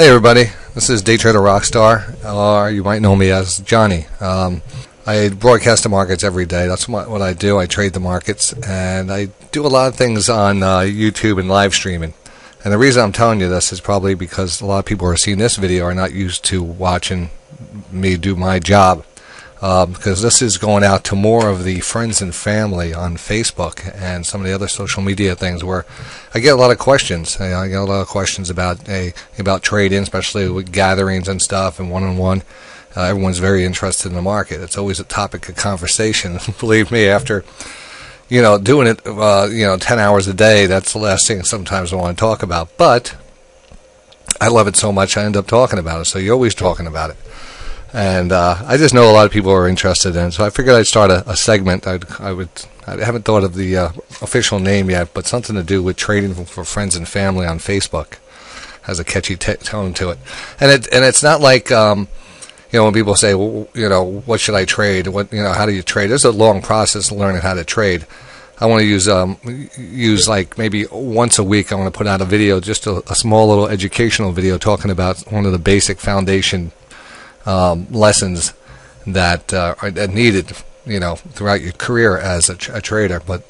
Hey everybody, this is DayTraderRockStar, or you might know me as Johnny. I broadcast the markets every day. That's what I do. I trade the markets, and I do a lot of things on YouTube and live streaming. And the reason I'm telling you this is probably because a lot of people who are seeing this video are not used to watching me do my job. Because this is going out to more of the friends and family on Facebook and some of the other social media things where I get a lot of questions. I get a lot of questions about trading, especially with gatherings and stuff and one-on-one. Everyone's very interested in the market. It's always a topic of conversation. Believe me, after doing it 10 hours a day, that's the last thing sometimes I want to talk about. But I love it so much I end up talking about it. So you're always talking about it. And I just know a lot of people are interested in it, so I figured I'd start a segment. I haven't thought of the official name yet, but something to do with trading for friends and family on Facebook. Has a catchy tone to it, and it's not like when people say, well, what should I trade? How do you trade? There's a long process of learning how to trade. I want to use like maybe once a week. I want to put out a video, just a small little educational video talking about one of the basic foundation lessons that are needed, throughout your career as a trader. But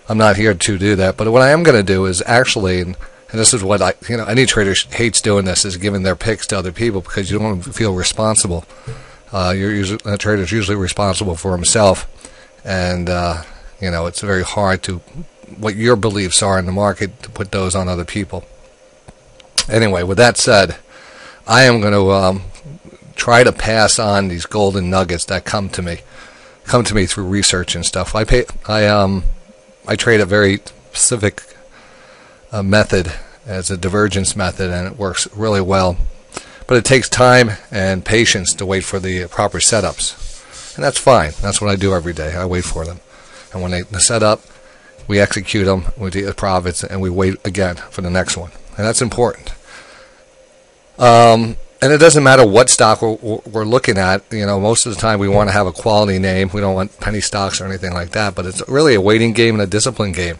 I'm not here to do that. But what I am going to do is actually, and this is what any trader hates doing this, is giving their picks to other people because you don't feel responsible. A trader's usually responsible for himself, and it's very hard to what your beliefs are in the market to put those on other people. Anyway, with that said, I am going to try to pass on these golden nuggets that come to me through research and stuff. I trade a very specific method as a divergence method, and it works really well. But it takes time and patience to wait for the proper setups, and that's fine. That's what I do every day. I wait for them, and when they set up, we execute them, we get profits, and we wait again for the next one, and that's important. And it doesn't matter what stock we're looking at. Most of the time we want to have a quality name. We don't want penny stocks or anything like that. But it's really a waiting game and a discipline game.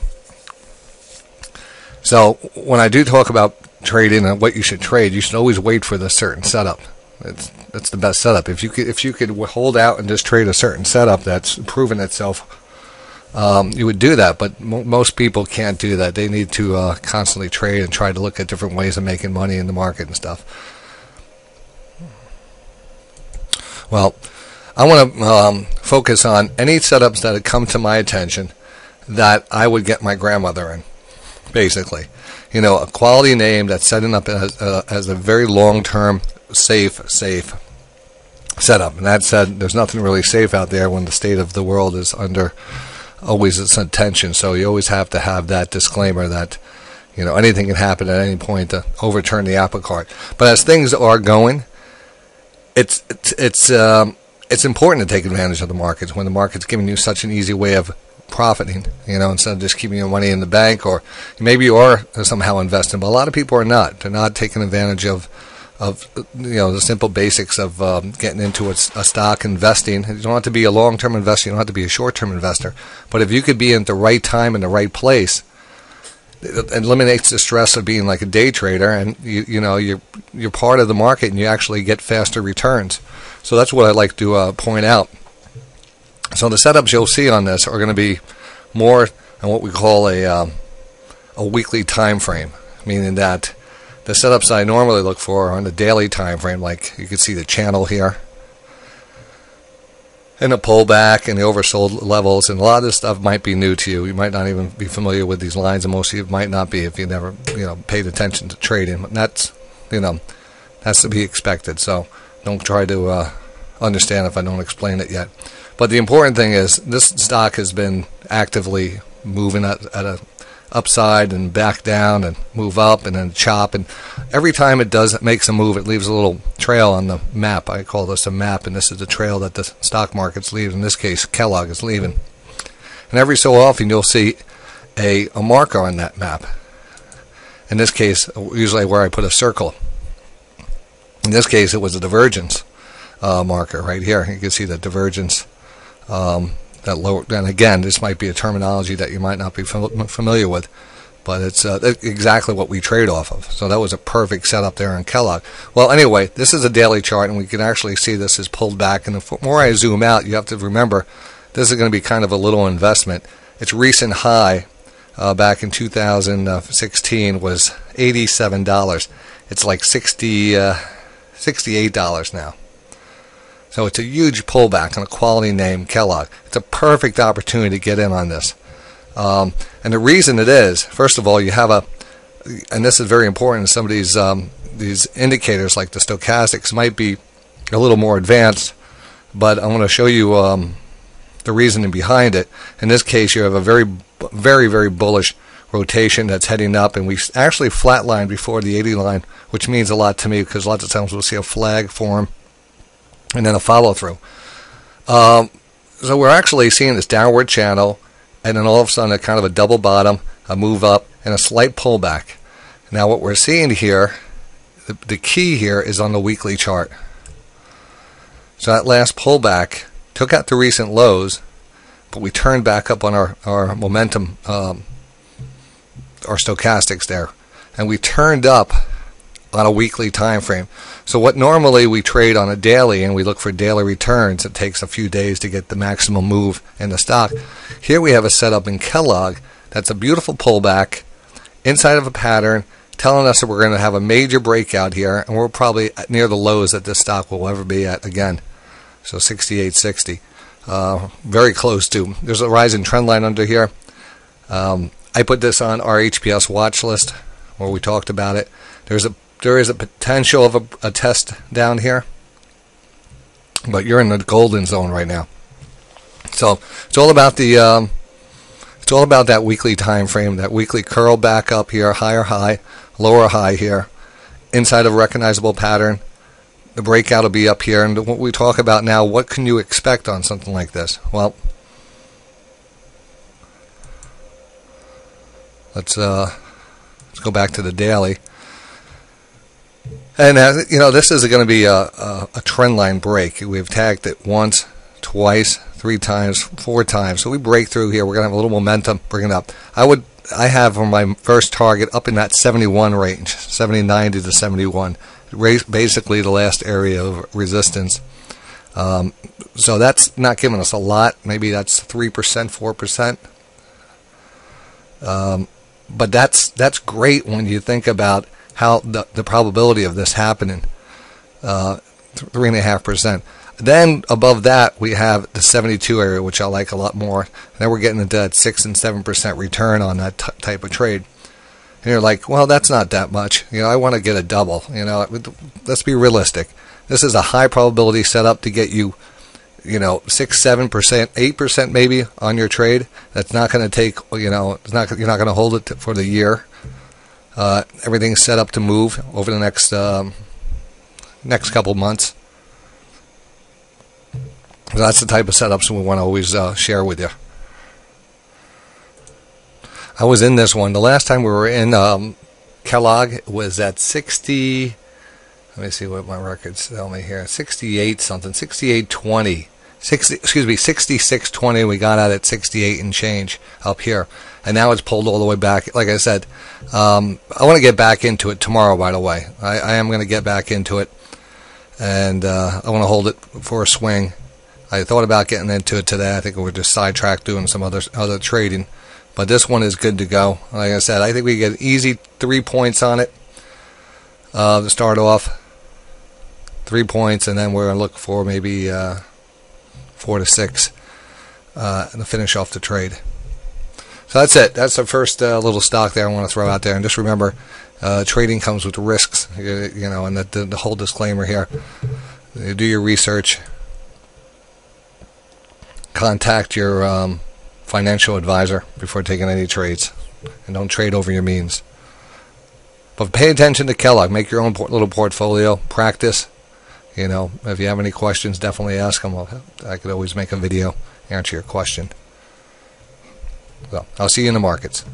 So when I do talk about trading and what you should trade, you should always wait for the certain setup. That's the best setup. If you could hold out and just trade a certain setup that's proven itself, you would do that. But most people can't do that. They need to constantly trade and try to look at different ways of making money in the market and stuff. Well, I want to focus on any setups that have come to my attention that I would get my grandmother in, basically. A quality name that's setting up as a very long-term, safe setup. And that said, there's nothing really safe out there when the state of the world is under always its attention. So you always have to have that disclaimer that anything can happen at any point to overturn the apple cart. But as things are going, it's important to take advantage of the markets when the market's giving you such an easy way of profiting, instead of just keeping your money in the bank, or maybe you are somehow investing, but a lot of people are not. They're not taking advantage of the simple basics of getting into a stock, investing. You don't have to be a long-term investor. You don't have to be a short-term investor. But if you could be at the right time in the right place, it eliminates the stress of being like a day trader, and you're part of the market, and you actually get faster returns. So that's what I like to point out. So the setups you'll see on this are going to be more on what we call a weekly time frame, meaning that the setups I normally look for are on the daily time frame. Like you can see the channel here, and the pullback and the oversold levels, and a lot of this stuff might be new to you. You might not even be familiar with these lines, and most of you might not be if you never paid attention to trading. But that's to be expected. So don't try to understand if I don't explain it yet. But the important thing is this stock has been actively moving at a upside and back down and move up and then chop, and every time it makes a move, it leaves a little trail on the map. I call this a map, and this is the trail that the stock market's leaving. In this case, Kellogg is leaving, and every so often you'll see a marker on that map. In this case, usually where I put a circle. In this case, it was a divergence marker right here. You can see the divergence. That lower, and again, this might be a terminology that you might not be familiar with, but it's exactly what we trade off of. So that was a perfect setup there on Kellogg. Well, anyway, this is a daily chart, and we can actually see this is pulled back. And the more I zoom out, you have to remember this is going to be kind of a little investment. Its recent high back in 2016 was $87. It's like $68 now. So it's a huge pullback on a quality name, Kellogg. It's a perfect opportunity to get in on this. And the reason it is, first of all, you have and this is very important, some of these indicators like the stochastics might be a little more advanced, but I want to show you the reasoning behind it. In this case, you have a very, very bullish rotation that's heading up, and we actually flatlined before the 80 line, which means a lot to me because lots of times we'll see a flag form and then a follow-through. So we're actually seeing this downward channel, and then all of a sudden a kind of a double bottom, a move up, and a slight pullback. Now what we're seeing here, the key here is on the weekly chart. So that last pullback took out the recent lows, but we turned back up on our momentum, our stochastics there, and we turned up on a weekly time frame. So what normally we trade on a daily and we look for daily returns, it takes a few days to get the maximum move in the stock. Here we have a setup in Kellogg that's a beautiful pullback inside of a pattern, telling us that we're going to have a major breakout here, and we're probably near the lows that this stock will ever be at again. So 68.60, very close to. There's a rising trend line under here. I put this on our HPS watch list where we talked about it. There is a potential of a test down here, but you're in the golden zone right now. So it's all about that weekly time frame, that weekly curl back up here, higher high, lower high here, inside of a recognizable pattern. The breakout will be up here, and what we talk about now, what can you expect on something like this? Well, let's go back to the daily. And this is going to be a trend line break. We've tagged it once, twice, 3 times, 4 times. So we break through here. We're going to have a little momentum, bring it up. I have on my first target up in that 71 range, 79 to 71. Basically the last area of resistance. So that's not giving us a lot. Maybe that's 3%, 4%. But that's great when you think about how the probability of this happening, 3.5%. Then above that we have the 72 area, which I like a lot more. And then we're getting into that 6 and 7% return on that type of trade. And you're like, well, that's not that much. I want to get a double. Let's be realistic. This is a high probability setup to get you, 6, 7%, 8% maybe on your trade. That's not going to take, you're not going to hold it for the year. Everything's set up to move over the next couple months. So that's the type of setups we want to always share with you. I was in this one. The last time we were in Kellogg was at 60. Let me see what my records tell me here. 68 something, 68.20. 66.20. We got out at 68 and change up here, and now it's pulled all the way back. Like I said, I want to get back into it tomorrow. By the way, I am going to get back into it, and I want to hold it for a swing. I thought about getting into it today. I think we're just sidetracked doing some other trading, but this one is good to go. Like I said, I think we get easy 3 points on it to start off. 3 points, and then we're going to look for maybe 4 to 6 and to finish off the trade. So that's it. That's the first little stock there I want to throw out there. And just remember, trading comes with risks, and the whole disclaimer here. You do your research. Contact your financial advisor before taking any trades, and don't trade over your means. But pay attention to Kellogg. Make your own little portfolio. Practice. If you have any questions, definitely ask them. I could always make a video, answer your question. So, I'll see you in the markets.